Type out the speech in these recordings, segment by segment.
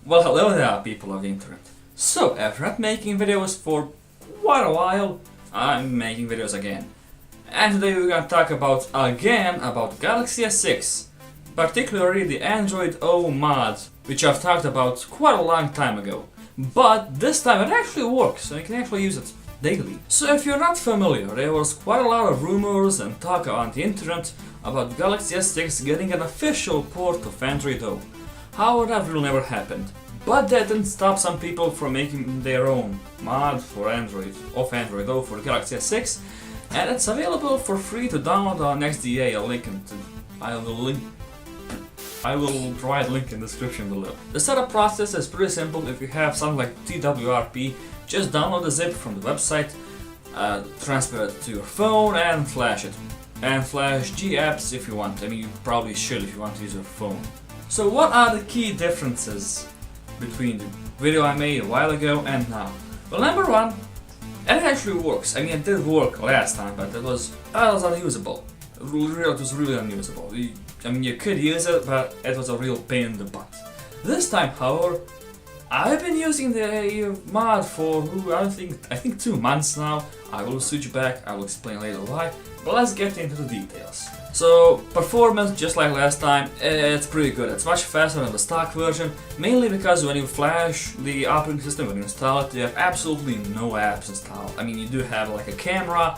Well, hello there, people of the internet. So, after not making videos for quite a while, I'm making videos again. And today we're gonna talk about Galaxy S6, particularly the Android O mod, which I've talked about quite a long time ago. But this time it actually works, and you can actually use it daily. So if you're not familiar, there was quite a lot of rumors and talk on the internet about Galaxy S6 getting an official port of Android O. However, that really never happened. But that didn't stop some people from making their own mod for Android O for Galaxy S6, and it's available for free to download on XDA. I will provide a link in the description below. The setup process is pretty simple. If you have something like TWRP, just download the zip from the website, transfer it to your phone and flash it. And flash G apps if you want. I mean, you probably should if you want to use your phone. So what are the key differences between the video I made a while ago and now? Well, number one, it actually works. I mean, it did work last time, but it was unusable. It was really unusable. I mean, you could use it, but it was a real pain in the butt. This time, however, I've been using the mod for I think 2 months now. I will switch back. I will explain later why. But let's get into the details. So, performance, just like last time, it's pretty good. It's much faster than the stock version, mainly because when you flash the operating system, when you install it, you have absolutely no apps installed. I mean, you do have like a camera,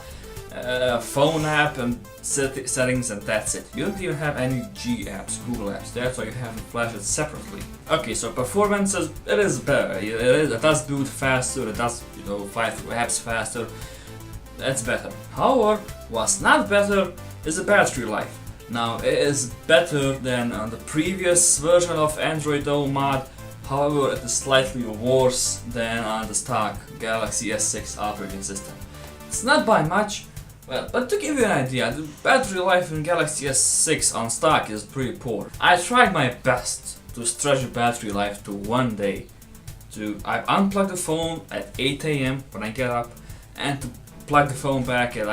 phone app, and settings, and that's it. You don't even have any G apps, Google apps. That's why you have to flash it separately. Okay, so performance it is better. It does boot faster. It does 5 apps faster. That's better. However, what's not better is the battery life. Now, it is better than on the previous version of Android O mod. However, it is slightly worse than on the stock Galaxy S6 operating system. It's not by much, well, but to give you an idea, the battery life in Galaxy S6 on stock is pretty poor. I tried my best to stretch the battery life to 1 day. I unplug the phone at 8 AM when I get up, and to plug the phone back at,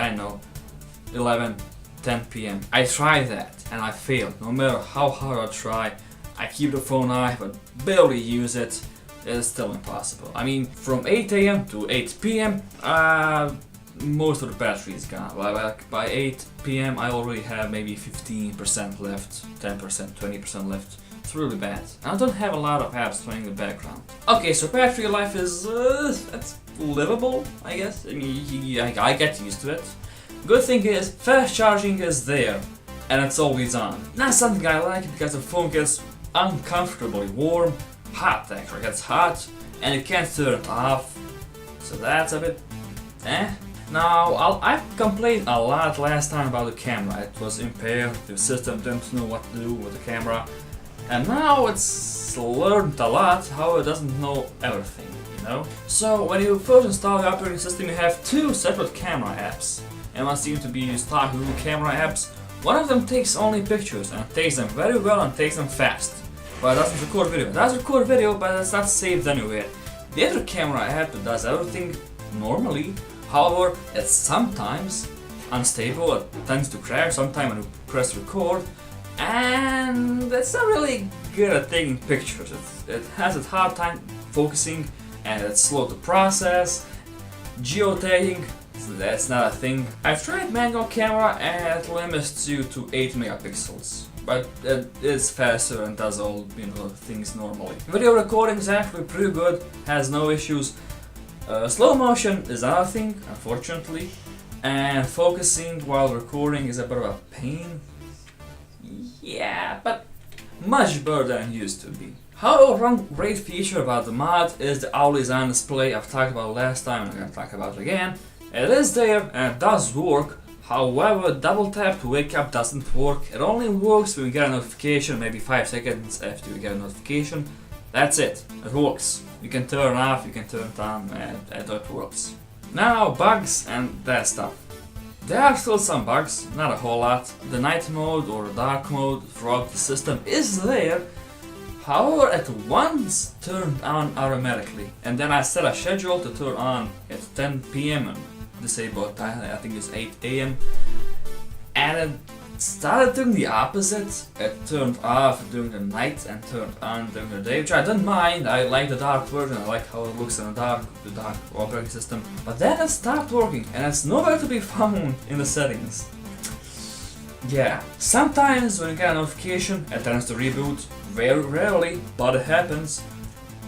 10 PM. I tried that and I failed. No matter how hard I try, I keep the phone on, but barely use it. It is still impossible. I mean, from 8 AM to 8 PM, most of the battery is gone. By 8 PM, I already have maybe 15% left, 10%, 20% left. It's really bad. I don't have a lot of apps playing in the background. Okay, so battery life is it's livable, I guess. I mean, I get used to it. Good thing is, fast charging is there, and it's always on. Not something I like because the phone gets uncomfortably warm, hot actually, it gets hot, and you can't turn it off. So that's a bit Now, I complained a lot last time about the camera. It was impaired, the system didn't know what to do with the camera. And now it's learned a lot how it doesn't know everything, So when you first install the operating system, you have 2 separate camera apps. And what seem to be stock Google camera apps. One of them takes only pictures and takes them very well and takes them fast. But it doesn't record video. It does record video, but it's not saved anywhere. The other camera app does everything normally. However, it's sometimes unstable, it tends to crash sometimes when you press record. And it's not really good at taking pictures. It has a hard time focusing, and it's slow to process. Geotagging, that's not a thing. I've tried manual camera and it limits you to 8 megapixels, but it is faster and does all things normally. Video recording is actually pretty good, has no issues. Slow motion is another thing, unfortunately, and focusing while recording is a bit of a pain. Yeah, but much better than it used to be. However, one great feature about the mod is the always-on display I've talked about last time and I'm gonna talk about it again. It is there and it does work. However, double tap to wake up doesn't work. It only works when you get a notification, maybe 5 seconds after you get a notification. That's it. It works. You can turn it off, you can turn it on, and it works. Now, bugs and that stuff. There are still some bugs, not a whole lot. The night mode or dark mode throughout the system is there. However, it once turned on automatically, and then I set a schedule to turn on at 10 PM and disable time, I think it's 8 AM, and it started doing the opposite. It turned off during the night and turned on during the day, which I didn't mind. I like the dark version, I like how it looks in the dark operating system. But then it stopped working and it's nowhere to be found in the settings. Yeah, sometimes when you get a notification, it tends to reboot. Very rarely, but it happens.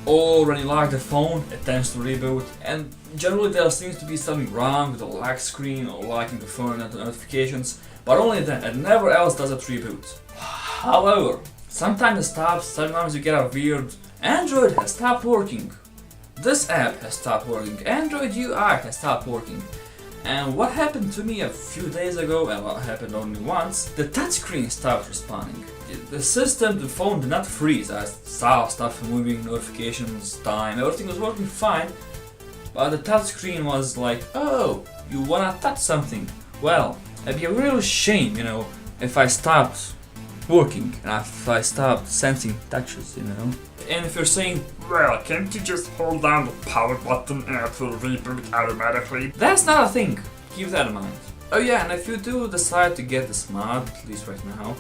Or when you lock the phone, it tends to reboot. And generally there seems to be something wrong with the lock screen or locking the phone and the notifications. But only then, and never else does it reboot. However, sometimes it stops, sometimes you get a weird Android has stopped working. This app has stopped working. Android UI has stopped working. And what happened to me a few days ago, and what happened only once, the touchscreen stopped responding. The system, the phone did not freeze. I saw stuff moving, notifications, time, everything was working fine. But the touchscreen was like, oh, you wanna touch something. Well, it'd be a real shame, you know, if I stopped working and if I stopped sensing touches, you know. And if you're saying, well, can't you just hold down the power button and it will reboot automatically? That's not a thing. Keep that in mind. Oh yeah, and if you do decide to get this mod, at least right now,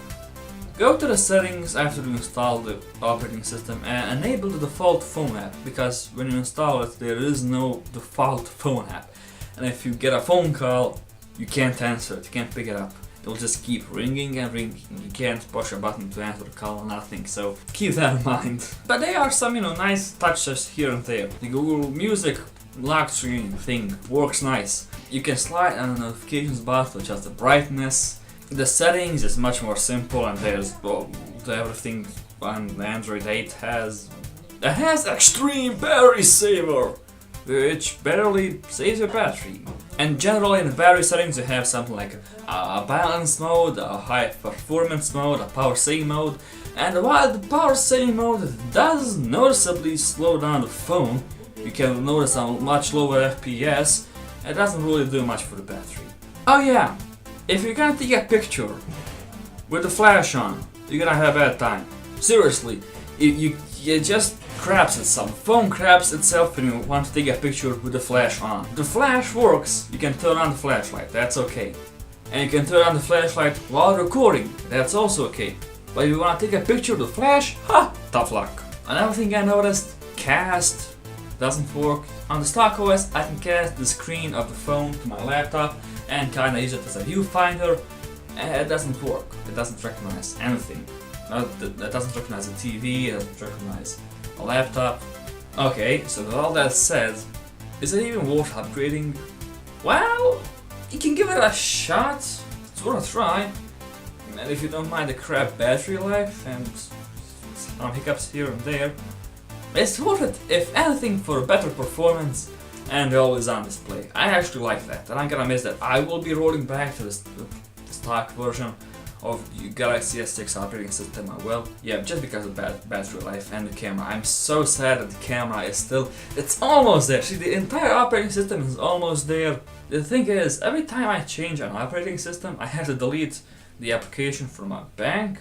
go to the settings after you install the operating system and enable the default phone app, because when you install it there is no default phone app. And if you get a phone call, you can't answer it, you can't pick it up. It will just keep ringing and ringing. You can't push a button to answer the call or nothing, so keep that in mind. But there are some, you know, nice touches here and there. The Google Music lock screen thing works nice. You can slide on the notifications bar to adjust the brightness. The settings is much more simple, and there's everything on Android 8 has. It has extreme battery saver, which barely saves your battery. And generally in the battery settings you have something like a balance mode, a high performance mode, a power saving mode. And while the power saving mode does noticeably slow down the phone, you can notice a much lower FPS, it doesn't really do much for the battery. Oh yeah, if you're gonna take a picture with the flash on, you're gonna have a bad time. Seriously, you just craps itself. The phone craps itself when you want to take a picture with the flash on. The flash works, you can turn on the flashlight, that's okay. And you can turn on the flashlight while recording, that's also okay. But if you want to take a picture with the flash, ha! Tough luck. Another thing I noticed, cast doesn't work. On the stock OS, I can cast the screen of the phone to my laptop and kinda use it as a viewfinder, and it doesn't work. It doesn't recognize anything. It doesn't recognize a TV, it doesn't recognize a laptop. Okay, so with all that said, is it even worth upgrading? Well, you can give it a shot. It's worth a try. And if you don't mind the crap battery life and some hiccups here and there, it's worth it, if anything, for better performance and always on display. I actually like that, and I'm gonna miss that. I will be rolling back to the stock version of the Galaxy S6 operating system as well. Yeah, just because of battery life and the camera. I'm so sad that the camera is still, it's almost there. See, the entire operating system is almost there. The thing is, every time I change an operating system, I have to delete the application from my bank,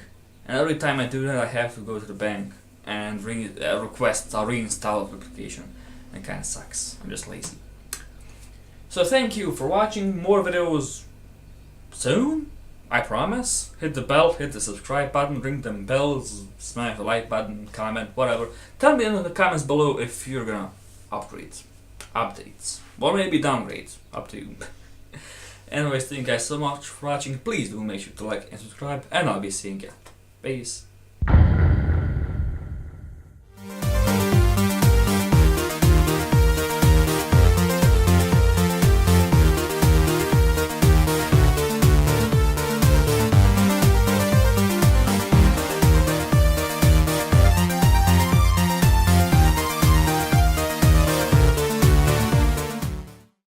and every time I do that, I have to go to the bank and request a reinstall of the application. It kinda sucks. I'm just lazy. So thank you for watching. More videos soon, I promise. Hit the bell, hit the subscribe button, ring them bells, smash the like button, comment, whatever. Tell me in the comments below if you're gonna upgrade, updates, or maybe downgrade, up to you. Anyways, thank you guys so much for watching. Please do make sure to like and subscribe, and I'll be seeing you. Peace.